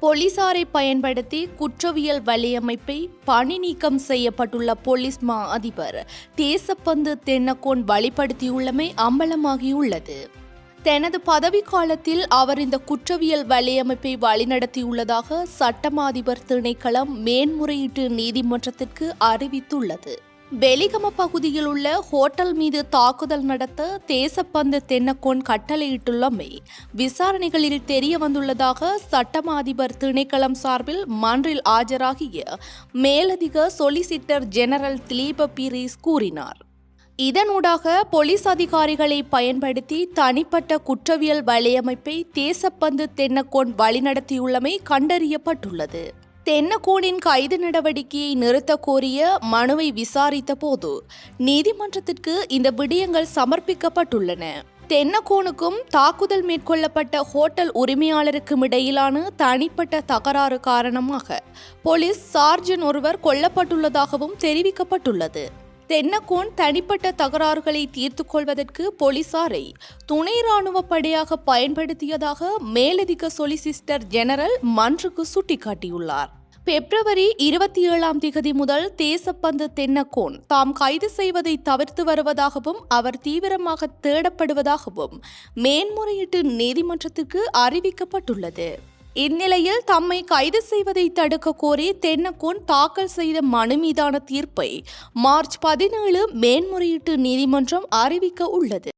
போலீசாரை பயன்படுத்தி குற்றவியல் வலையமைப்பை பணி நீக்கம் செய்யப்பட்டுள்ள போலீஸ் மா அதிபர் தேசப்பந்து தென்னக்கோன் வழிப்படுத்தியுள்ளமை அம்பலமாகியுள்ளது. தனது பதவிக்காலத்தில் அவர் இந்த குற்றவியல் வலையமைப்பை வழிநடத்தியுள்ளதாக சட்டமா அதிபர் திணைக்களம் மேன்முறையீட்டு நீதிமன்றத்திற்கு அறிவித்துள்ளது. வெலிகம பகுதியில் உள்ள ஹோட்டல் மீது தாக்குதல் நடத்த தேசப்பந்து தென்னக்கோன் கட்டளையிட்டுள்ளமை விசாரணைகளில் தெரிய வந்துள்ளதாக சட்டமா அதிபர் திணைக்களம் சார்பில் மன்றில் ஆஜராகிய மேலதிக சொலிசிட்டர் ஜெனரல் திலீப பீரிஸ் கூறினார். இதனூடாக போலீஸ் அதிகாரிகளை பயன்படுத்தி தனிப்பட்ட குற்றவியல் வலையமைப்பை தேசப்பந்து தென்னக்கோன் வழிநடத்தியுள்ளமை கண்டறியப்பட்டுள்ளது. தென்னக்கோனின் கைது நடவடிக்கையை நிறுத்த கோரிய மனுவை விசாரித்த போது நீதிமன்றத்திற்கு இந்த விடயங்கள் சமர்ப்பிக்கப்பட்டுள்ளன. தென்னக்கோனுக்கும் தாக்குதல் மேற்கொள்ளப்பட்ட ஹோட்டல் உரிமையாளருக்கும் இடையிலான தனிப்பட்ட தகராறு காரணமாக போலீஸ் சார்ஜன் ஒருவர் கொல்லப்பட்டுள்ளதாகவும் தெரிவிக்கப்பட்டுள்ளது. தென்னக்கோன் தனிப்பட்ட தகராறுகளை தீர்த்துக் கொள்வதற்கு போலீசாரை துணை ராணுவ படையாக பயன்படுத்தியதாக மேலதிக சொலிசிட்டர் ஜெனரல் மன்றுக்கு சுட்டிக்காட்டியுள்ளார். பிப்ரவரி 27 முதல் தேசப்பந்து தென்னக்கோன் தாம் கைது செய்வதை தவிர்த்து வருவதாகவும் அவர் தீவிரமாக தேடப்படுவதாகவும் மேன்முறையீட்டு நீதிமன்றத்திற்கு அறிவிக்கப்பட்டுள்ளது. இந்நிலையில் தம்மை கைது செய்வதை தடுக்க கோரி தென்னக்கோன் தாக்கல் செய்த மனு மீதான தீர்ப்பை மார்ச் 17 மேன்முறையீட்டு நீதிமன்றம் அறிவிக்க உள்ளது.